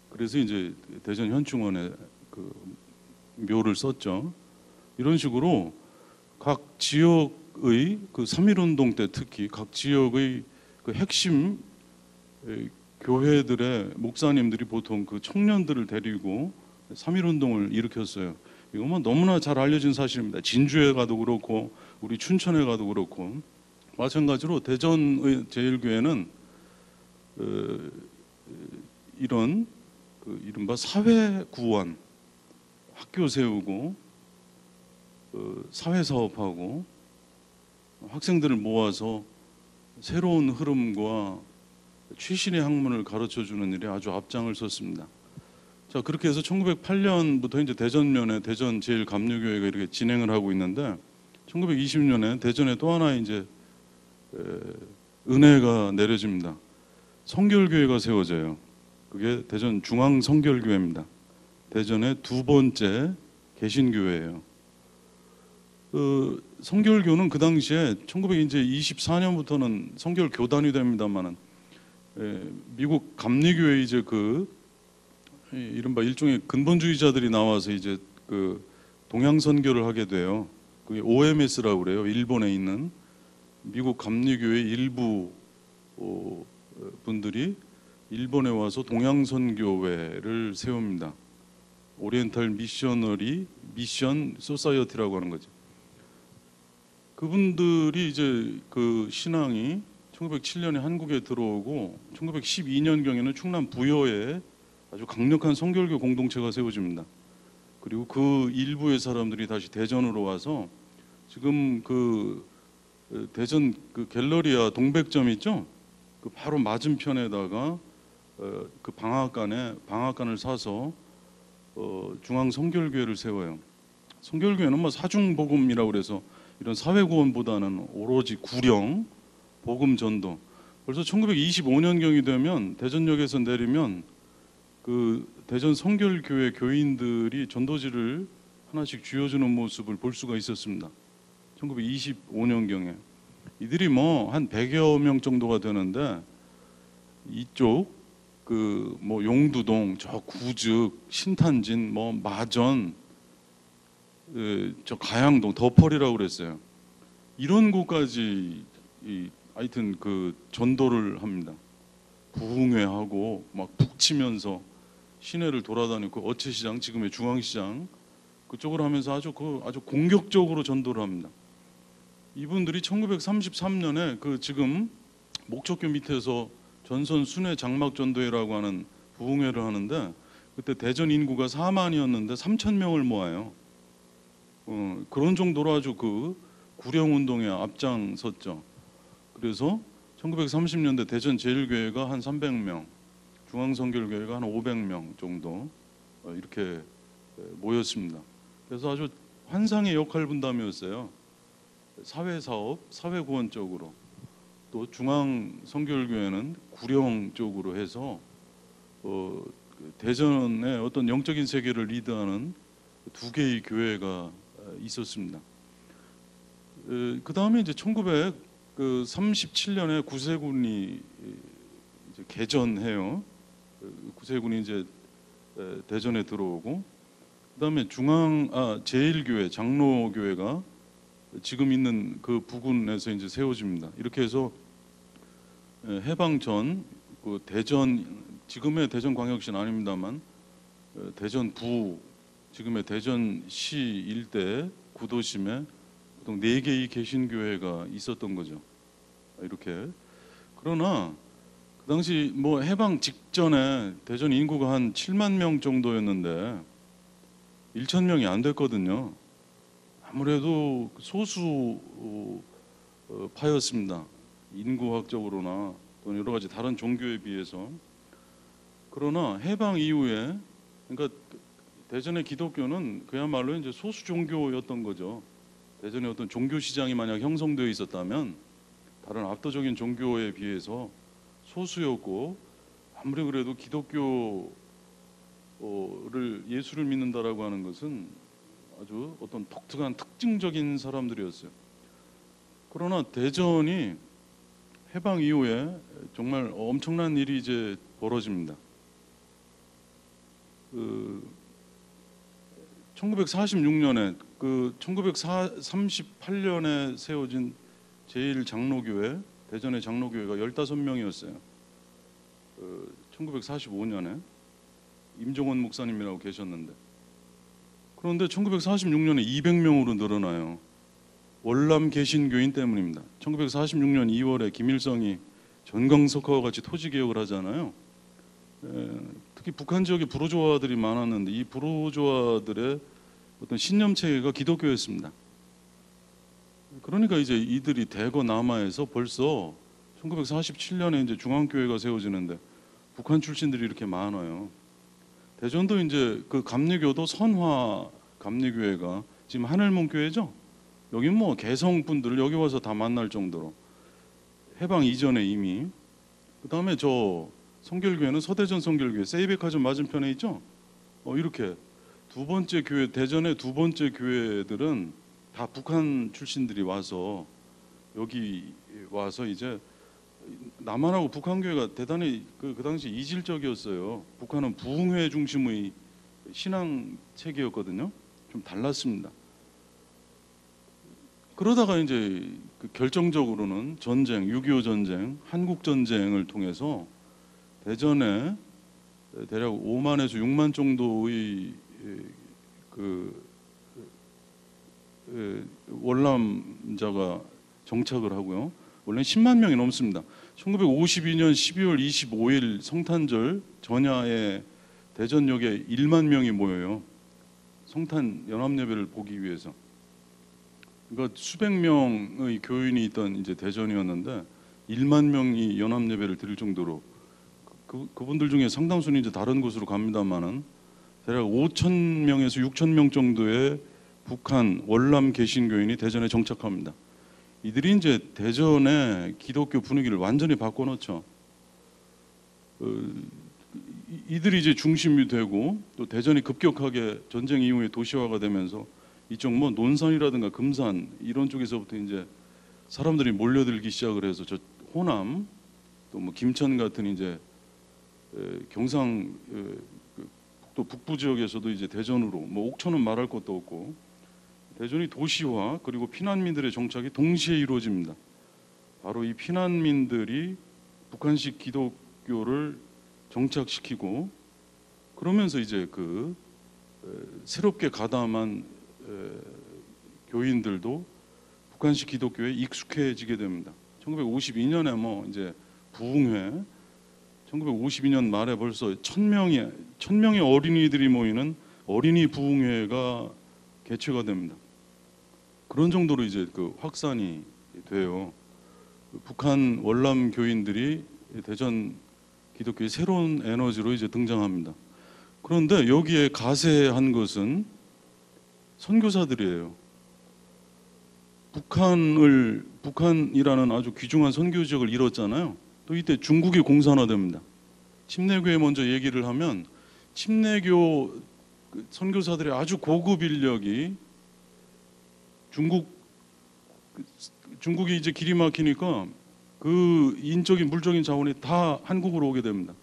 그래서 이제 대전 현충원에 그 묘를 썼죠. 이런 식으로 각 지역의 그 3.1운동 때 특히 각 지역의 그 핵심 교회들의 목사님들이 보통 그 청년들을 데리고 3.1운동을 일으켰어요. 이건 너무나 잘 알려진 사실입니다. 진주에 가도 그렇고 우리 춘천에 가도 그렇고 마찬가지로 대전의 제1교회는 이런 이른바 사회구원, 학교 세우고 사회사업하고 학생들을 모아서 새로운 흐름과 최신의 학문을 가르쳐주는 일에 아주 앞장을 섰습니다. 자, 그렇게 해서 1908년부터 이제 대전면에 대전 제1감리교회가 이렇게 진행을 하고 있는데 1920년에 대전에 또 하나 이제 은혜가 내려집니다. 성결교회가 세워져요. 그게 대전 중앙성결교회입니다. 대전의 두 번째 개신교회예요. 성결교는 그 당시에 1924년부터는 성결교단이 됩니다만은 미국 감리교회 이제 이른바 일종의 근본주의자들이 나와서 이제 동양선교를 하게 돼요. 그게 OMS라고 그래요. 일본에 있는 미국 감리교회 일부 분들이 일본에 와서 동양선교회를 세웁니다. 오리엔탈 미셔너리 미션 소사이어티라고 하는 거죠. 그분들이 이제 그 신앙이 1907년에 한국에 들어오고 1912년경에는 충남 부여에 아주 강력한 성결교 공동체가 세워집니다. 그리고 그 일부의 사람들이 다시 대전으로 와서 지금 대전 갤러리아 동백점 있죠? 그 바로 맞은편에다가 그 방앗간을 사서 중앙 성결교회를 세워요. 성결교회는 뭐 사중복음이라고 그래서 이런 사회구원보다는 오로지 구령, 복음 전도. 벌써 1925년경이 되면 대전역에서 내리면 그 대전 성결교회 교인들이 전도지를 하나씩 쥐어주는 모습을 볼 수가 있었습니다. 1925년경에 이들이 뭐 한 100여 명 정도가 되는데 이쪽 그 뭐 용두동, 저 구즉, 신탄진, 뭐 마전, 저 가양동, 덕펄이라고 그랬어요. 이런 곳까지 하여튼 그 전도를 합니다. 부흥회하고 막 북치면서 시내를 돌아다니고 어체시장, 지금의 중앙시장 그쪽으로 하면서 아주 공격적으로 전도를 합니다. 이분들이 1933년에 그 지금 목적교 밑에서 전선 순회 장막 전도회라고 하는 부흥회를 하는데 그때 대전 인구가 4만이었는데 3천 명을 모아요. 그런 정도로 아주 그 구령 운동에 앞장섰죠. 그래서 1930년대 대전 제일교회가 한 300명, 중앙성결교회가 한 500명 정도 이렇게 모였습니다. 그래서 아주 환상의 역할 분담이었어요. 사회사업, 사회구원 쪽으로 또 중앙성결교회는 구령 쪽으로 해서 대전의 어떤 영적인 세계를 리드하는 두 개의 교회가 있었습니다. 그 다음에 이제 1937년에 구세군이 이제 개전해요. 구세군이 이제 대전에 들어오고, 그 다음에 제일교회, 장로교회가 지금 있는 그 부근에서 이제 세워집니다. 이렇게 해서 해방 전 그 대전, 지금의 대전광역시는 아닙니다만 대전 부, 지금의 대전시 일대 구도심에 보통 4개의 개신교회가 있었던 거죠. 이렇게. 그러나 그 당시 뭐 해방 직전에 대전 인구가 한 7만 명 정도였는데 1,000명이 안 됐거든요. 아무래도 소수파였습니다. 인구학적으로나 또는 여러 가지 다른 종교에 비해서. 그러나 해방 이후에, 그러니까 대전의 기독교는 그야말로 이제 소수 종교였던 거죠. 대전에 어떤 종교 시장이 만약 형성되어 있었다면 다른 압도적인 종교에 비해서 소수였고, 아무리 그래도 기독교를 예수를 믿는다라고 하는 것은 아주 어떤 독특한 특징적인 사람들이었어요. 그러나 대전이 해방 이후에 정말 엄청난 일이 이제 벌어집니다. 1946년에 1938년에 세워진 제1장로교회, 대전의 장로교회가 15명이었어요. 1945년에 임종원 목사님이라고 계셨는데, 그런데 1946년에 200명으로 늘어나요. 월남 개신교인 때문입니다. 1946년 2월에 김일성이 전광석화와 같이 토지개혁을 하잖아요. 특히 북한 지역에 부르주아들이 많았는데 이 부르주아들의 어떤 신념체계가 기독교였습니다. 그러니까 이제 이들이 대거 남하에서 벌써 1947년에 이제 중앙교회가 세워지는데 북한 출신들이 이렇게 많아요. 대전도 이제 그 감리교도 선화 감리교회가 지금 하늘문교회죠. 여기 뭐 개성분들을 여기 와서 다 만날 정도로 해방 이전에 이미. 그 다음에 저 성결교회는 서대전 성결교회, 세이백화점 맞은편에 있죠. 이렇게 두 번째 교회, 대전의 두 번째 교회들은 다 북한 출신들이 와서 여기 와서 이제 남한하고 북한 교회가 대단히 그 당시 이질적이었어요. 북한은 부흥회 중심의 신앙 체계였거든요. 좀 달랐습니다. 그러다가 이제 그 결정적으로는 전쟁, 6.25 전쟁, 한국 전쟁을 통해서 대전에 대략 5만에서 6만 정도의 월남자가 정착을 하고요. 원래 10만 명이 넘습니다. 1952년 12월 25일 성탄절 전야에 대전역에 1만 명이 모여요. 성탄 연합예배를 보기 위해서. 그러니까 수백 명의 교인이 있던 이제 대전이었는데 1만 명이 연합예배를 드릴 정도로 그분들 중에 상당수는 이제 다른 곳으로 갑니다만은 대략 5천 명에서 6천 명 정도의 북한 월남 개신교인이 대전에 정착합니다. 이들이 이제 대전의 기독교 분위기를 완전히 바꿔놓죠. 이들이 이제 중심이 되고 또 대전이 급격하게 전쟁 이후에 도시화가 되면서 이쪽 뭐 논산이라든가 금산 이런 쪽에서부터 이제 사람들이 몰려들기 시작을 해서 저 호남 또 뭐 김천 같은 이제 경상 또 북부 지역에서도 이제 대전으로 뭐 옥천은 말할 것도 없고 대전이 도시화 그리고 피난민들의 정착이 동시에 이루어집니다. 바로 이 피난민들이 북한식 기독교를 정착시키고 그러면서 이제 그 새롭게 가담한 교인들도 북한식 기독교에 익숙해지게 됩니다. 1952년에 뭐 이제 부흥회 1952년 말에 벌써 1000명의 어린이들이 모이는 어린이 부흥회가 개최가 됩니다. 그런 정도로 이제 그 확산이 돼요. 북한 월남 교인들이 대전 기독교의 새로운 에너지로 이제 등장합니다. 그런데 여기에 가세한 것은 선교사들이에요. 북한이라는 아주 귀중한 선교 지역을 잃었잖아요. 또 이때 중국이 공산화됩니다. 침례교에 먼저 얘기를 하면 침례교 선교사들의 아주 고급 인력이 중국이 이제 길이 막히니까 그 인적인 물적인 자원이 다 한국으로 오게 됩니다.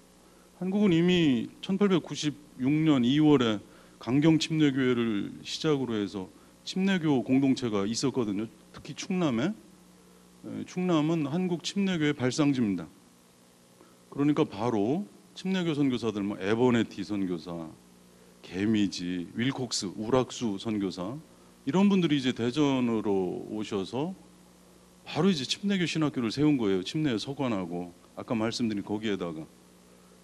한국은 이미 1896년 2월에 강경 침례교회를 시작으로 해서 침례교 공동체가 있었거든요. 특히 충남은 한국 침례교회 발상지입니다. 그러니까 바로 침례교 선교사들 뭐 에버네티 선교사, 개미지, 윌콕스, 우락수 선교사 이런 분들이 이제 대전으로 오셔서 바로 이제 침례교 신학교를 세운 거예요. 침례에 서관하고 아까 말씀드린 거기에다가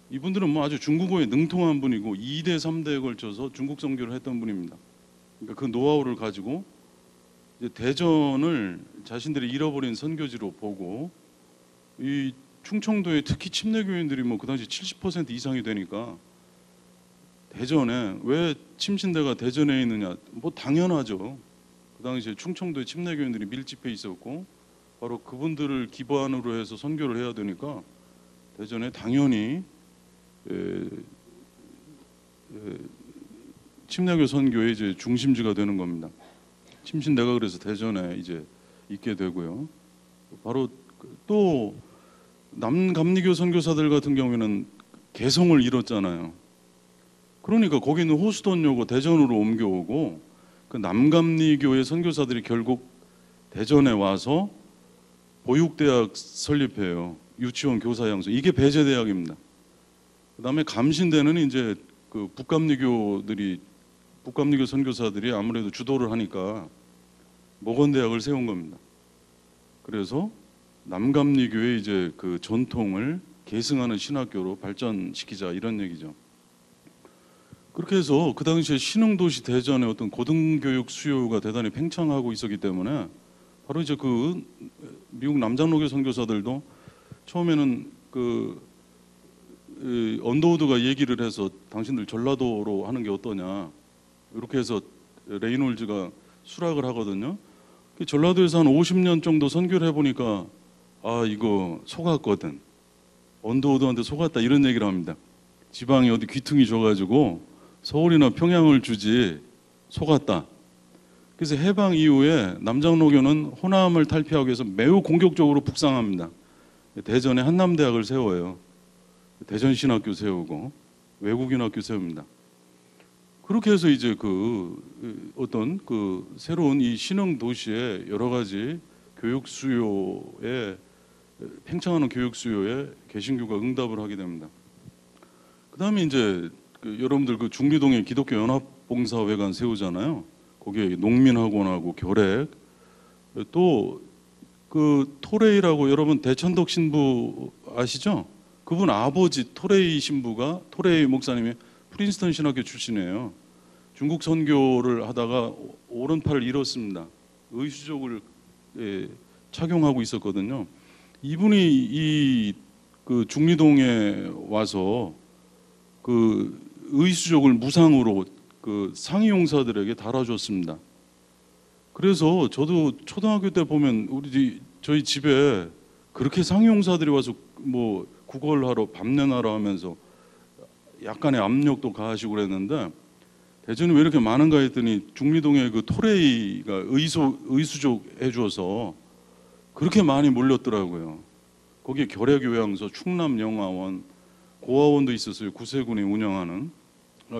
이분들은 뭐 아주 중국어에 능통한 분이고 2대 3대에 걸쳐서 중국 선교를 했던 분입니다. 그러니까 그 노하우를 가지고 이제 대전을 자신들이 잃어버린 선교지로 보고 이 충청도에 특히 침례교인들이 뭐 그 당시 70% 이상이 되니까 대전에 왜 침신대가 대전에 있느냐? 뭐 당연하죠. 그 당시에 충청도에 침례교인들이 밀집해 있었고 바로 그분들을 기반으로 해서 선교를 해야 되니까 대전에 당연히 침례교 선교의 이제 중심지가 되는 겁니다. 침신대가 그래서 대전에 이제 있게 되고요. 바로 또 남감리교 선교사들 같은 경우에는 개성을 잃었잖아요. 그러니까 거기 있는 호수돈요고 대전으로 옮겨오고 그 남감리교의 선교사들이 결국 대전에 와서 보육대학 설립해요. 유치원 교사 양성. 이게 배제대학입니다. 그다음에 감신대는 이제 그 북감리교 선교사들이 아무래도 주도를 하니까 목원대학을 세운 겁니다. 그래서 남감리교의 이제 그 전통을 계승하는 신학교로 발전시키자 이런 얘기죠. 그렇게 해서 그 당시에 신흥도시 대전의 어떤 고등교육 수요가 대단히 팽창하고 있었기 때문에 바로 이제 그 미국 남장로교 선교사들도 처음에는 그 언더우드가 얘기를 해서 당신들 전라도로 하는 게 어떠냐 이렇게 해서 레이놀즈가 수락을 하거든요. 전라도에서 한 50년 정도 선교를 해보니까 아 이거 속았거든. 언더우드한테 속았다 이런 얘기를 합니다. 지방이 어디 귀퉁이 줘가지고 서울이나 평양을 주지 속았다. 그래서 해방 이후에 남장로교는 호남을 탈피하기 위해서 매우 공격적으로 북상합니다. 대전에 한남대학을 세워요. 대전신학교 세우고 외국인 학교 세웁니다. 그렇게 해서 이제 그 어떤 그 새로운 이 신흥 도시의 여러 가지 교육 수요에 팽창하는 교육 수요에 개신교가 응답을 하게 됩니다. 그다음에 이제 그 여러분들 그 중리동에 기독교 연합봉사회관 세우잖아요. 거기에 농민학원하고 결핵 또 그 토레이라고 여러분 대천덕 신부 아시죠? 그분 아버지 토레이 신부가 토레이 목사님이 프린스턴 신학교 출신이에요. 중국 선교를 하다가 오른팔을 잃었습니다. 의수족을 착용하고 있었거든요. 이분이 이 그 중리동에 와서 그 의수족을 무상으로 그 상위 용사들에게 달아줬습니다. 그래서 저도 초등학교 때 보면 저희 집에 그렇게 상위 용사들이 와서 뭐 구걸하러 밤내나라 하면서 약간의 압력도 가하시고 그랬는데, 대전이 왜 이렇게 많은가 했더니 중리동에 그 토레이가 의수족 해줘서 그렇게 많이 몰렸더라고요. 거기에 결핵요양소, 충남영화원, 고아원도 있었어요. 구세군이 운영하는.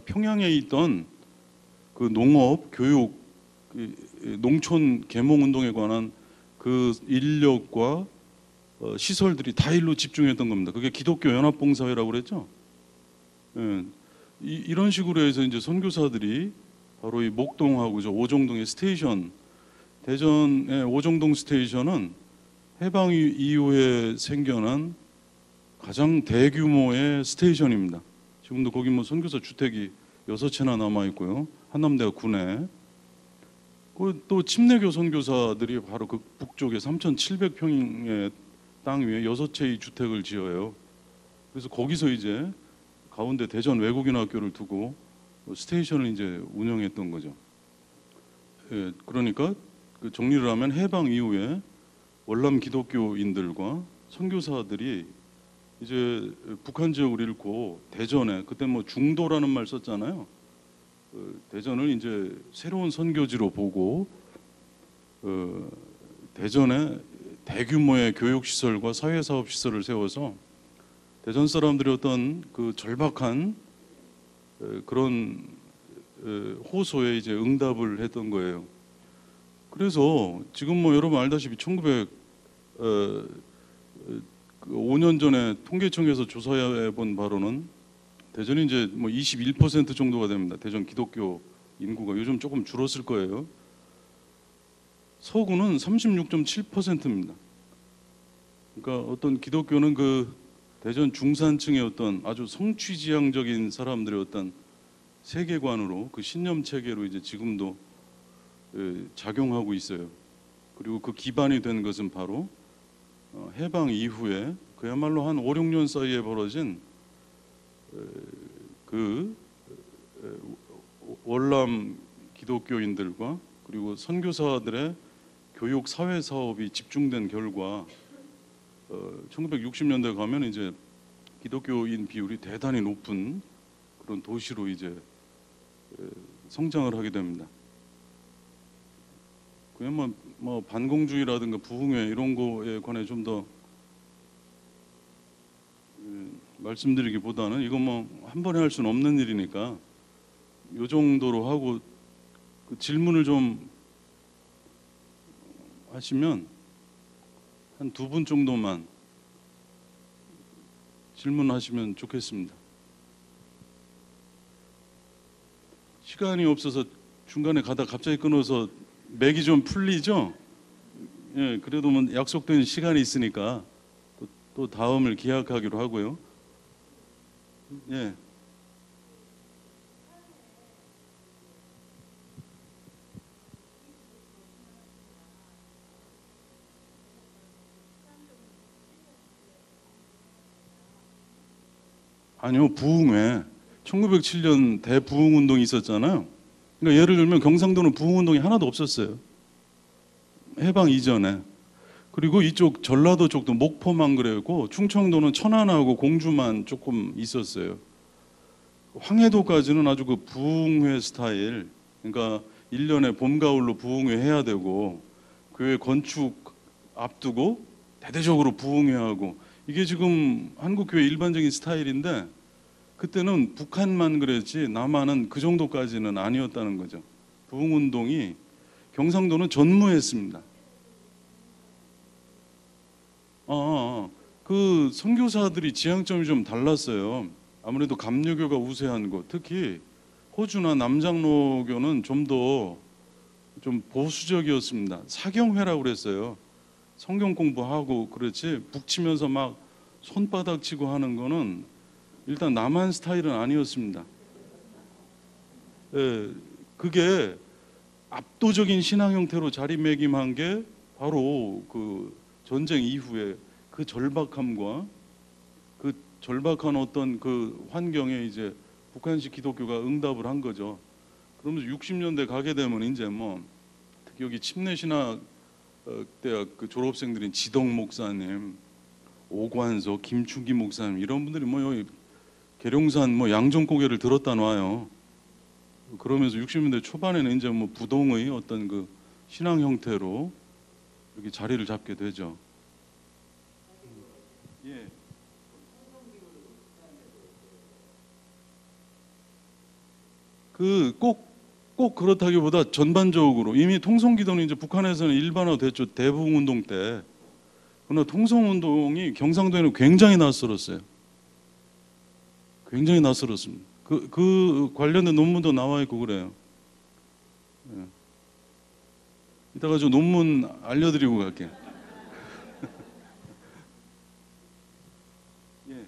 평양에 있던 그 농업, 교육, 농촌 계몽운동에 관한 그 인력과 시설들이 다 일로 집중했던 겁니다. 그게 기독교 연합봉사회라고 그랬죠. 예. 이런 식으로 해서 이제 선교사들이 바로 이 목동하고 저 오정동의 스테이션, 대전의 오정동 스테이션은 해방 이후에 생겨난 가장 대규모의 스테이션입니다. 지금도 거기 뭐 선교사 주택이 6채나 남아 있고요. 한남대학 군에. 또 침례교 선교사들이 바로 그 북쪽에 3,700평의 땅 위에 6채의 주택을 지어요. 그래서 거기서 이제 가운데 대전 외국인 학교를 두고 스테이션을 이제 운영했던 거죠. 예, 그러니까 그 정리를 하면 해방 이후에 월남 기독교인들과 선교사들이 이제 북한 지역을 잃고 대전에, 그때 뭐 중도라는 말 썼잖아요. 대전을 이제 새로운 선교지로 보고 대전에 대규모의 교육시설과 사회사업시설을 세워서 대전 사람들이 어떤 그 절박한 그런 호소에 이제 응답을 했던 거예요. 그래서 지금 뭐 여러분 알다시피 1905년 전에 통계청에서 조사해 본 바로는 대전이 이제 뭐 21% 정도가 됩니다. 대전 기독교 인구가 요즘 조금 줄었을 거예요. 서구는 36.7%입니다. 그러니까 어떤 기독교는 그 대전 중산층의 어떤 아주 성취지향적인 사람들의 어떤 세계관으로, 그 신념 체계로 이제 지금도 작용하고 있어요. 그리고 그 기반이 된 것은 바로 해방 이후에 그야말로 한 5, 6년 사이에 벌어진 그 월남 기독교인들과 그리고 선교사들의 교육 사회 사업이 집중된 결과 1960년대 가면 이제 기독교인 비율이 대단히 높은 그런 도시로 이제 성장을 하게 됩니다. 그냥 뭐 반공주의라든가 부흥회 이런 거에 관해 좀 더 말씀드리기보다는 이거 뭐 한 번에 할 수는 없는 일이니까 요 정도로 하고 그 질문을 좀 하시면 한 2분 정도만 질문하시면 좋겠습니다. 시간이 없어서 중간에 가다 갑자기 끊어서 맥이 좀 풀리죠? 예, 그래도 뭐 약속된 시간이 있으니까 또 다음을 기약하기로 하고요. 예. 아니요, 부흥회. 1907년 대부흥운동이 있었잖아요. 그러니까 예를 들면 경상도는 부흥운동이 하나도 없었어요. 해방 이전에. 그리고 이쪽 전라도 쪽도 목포만 그랬고 충청도는 천안하고 공주만 조금 있었어요. 황해도까지는 아주 그 부흥회 스타일, 그러니까 1년에 봄, 가을로 부흥회 해야 되고 교회 건축 앞두고 대대적으로 부흥회하고, 이게 지금 한국교회 일반적인 스타일인데 그때는 북한만 그랬지 남한은 그 정도까지는 아니었다는 거죠. 부흥운동이 경상도는 전무했습니다. 그 선교사들이 지향점이 좀 달랐어요. 아무래도 감리교가 우세한 곳, 특히 호주나 남장로교는 좀 더 좀 보수적이었습니다. 사경회라고 그랬어요. 성경 공부하고 그렇지 북치면서 막 손바닥 치고 하는 거는 일단 남한 스타일은 아니었습니다. 예, 그게 압도적인 신앙 형태로 자리매김한 게 바로 그 전쟁 이후에 그 절박함과 그 절박한 어떤 그 환경에 이제 북한식 기독교가 응답을 한 거죠. 그러면서 60년대 가게 되면 이제 뭐 특히 여기 침례신학 대학 그 졸업생들인 지덕 목사님, 오관석, 김충기 목사님 이런 분들이 뭐 여기 계룡산 뭐 양정고개를 들었다 놔요. 그러면서 60년대 초반에는 이제 뭐 부동의 어떤 그 신앙 형태로 이렇게 자리를 잡게 되죠. 예. 꼭 그렇다기보다 전반적으로 이미 통성기도는 이제 북한에서는 일반화됐죠. 대북운동 때. 그러나 통성운동이 경상도에는 굉장히 낯설었어요. 굉장히 낯설었습니다. 그 관련된 논문도 나와 있고 그래요. 예. 이따가 저 논문 알려드리고 갈게요. 예.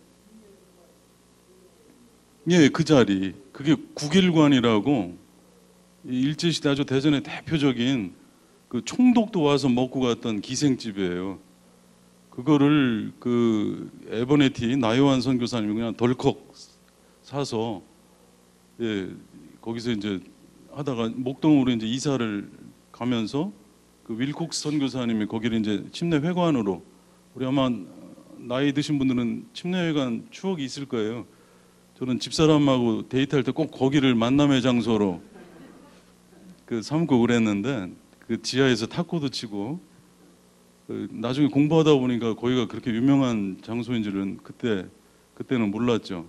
예, 그 자리. 그게 국일관이라고 일제시대 아주 대전의 대표적인 그 총독도 와서 먹고 갔던 기생집이에요. 그거를 그 에버네티 나요한 선교사님이 그냥 덜컥 사서 예, 거기서 이제 하다가 목동으로 이제 이사를 가면서 그 윌콕스 선교사님이 거기를 이제 침례회관으로 우리 아마 나이 드신 분들은 침례회관 추억이 있을 거예요. 저는 집사람하고 데이트할 때 꼭 거기를 만남의 장소로 그 삼고 그랬는데 그 지하에서 탁구도 치고 나중에 공부하다 보니까 거기가 그렇게 유명한 장소인 줄은 그때는 몰랐죠.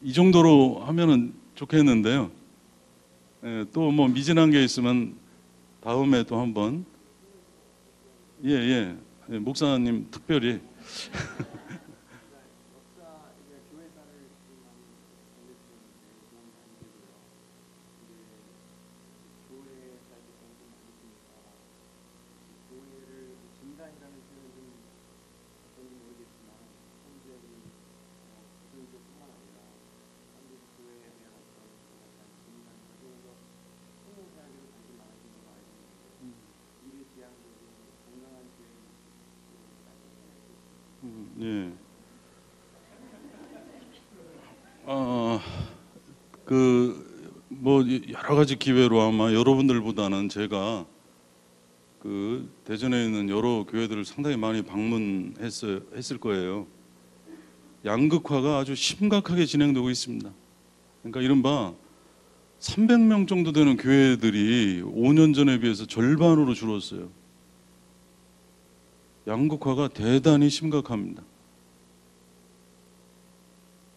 이 정도로 하면은 좋겠는데요. 예, 또 뭐 미진한 게 있으면 다음에 또 한번 예, 목사님 특별히 예. 그 뭐 여러 가지 기회로 아마 여러분들보다는 제가 그 대전에 있는 여러 교회들을 상당히 많이 방문했을 거예요. 양극화가 아주 심각하게 진행되고 있습니다. 그러니까 이른바 300명 정도 되는 교회들이 5년 전에 비해서 절반으로 줄었어요. 양극화가 대단히 심각합니다.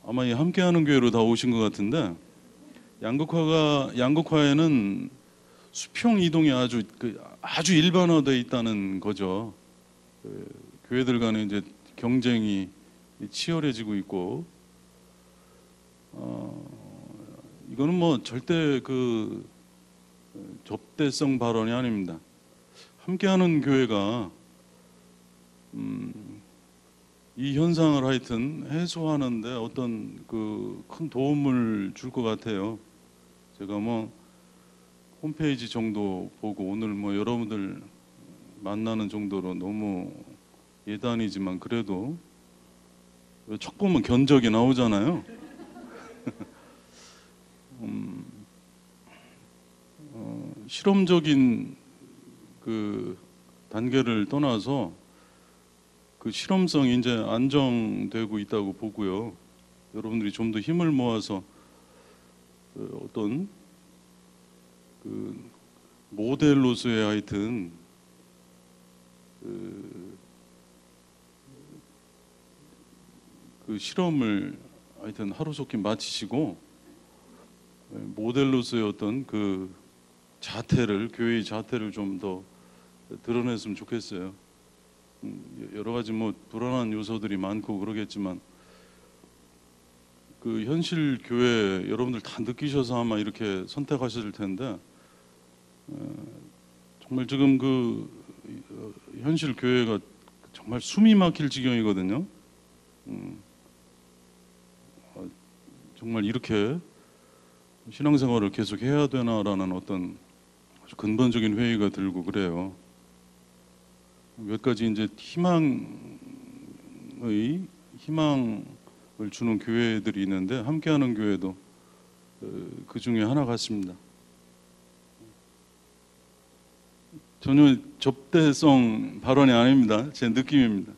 아마 이 함께하는 교회로 다 오신 것 같은데 양극화에는 수평 이동이 아주 일반화되어 있다는 거죠. 교회들 간에 이제 경쟁이 치열해지고 있고 이거는 뭐 절대 그 접대성 발언이 아닙니다. 함께하는 교회가 이 현상을 하여튼 해소하는데 어떤 그 큰 도움을 줄 것 같아요. 제가 뭐 홈페이지 정도 보고 오늘 뭐 여러분들 만나는 정도로 너무 예단이지만 그래도 척 보면 견적이 나오잖아요. 실험적인 그 단계를 떠나서 그 실험성이 이제 안정되고 있다고 보고요. 여러분들이 좀 더 힘을 모아서 어떤 그 모델로서의 하여튼 그 실험을 하여튼 하루속히 마치시고 모델로서의 어떤 그 자태를 교회의 자태를 좀 더 드러냈으면 좋겠어요. 여러 가지 뭐 불안한 요소들이 많고 그러겠지만 그 현실 교회 여러분들 다 느끼셔서 아마 이렇게 선택하셨을 텐데 정말 지금 그 현실 교회가 정말 숨이 막힐 지경이거든요. 정말 이렇게 신앙생활을 계속 해야 되나라는 어떤 아주 근본적인 회의가 들고 그래요. 몇 가지 이제 희망을 주는 교회들이 있는데 함께하는 교회도 그 중에 하나 같습니다. 전혀 접대성 발언이 아닙니다. 제 느낌입니다.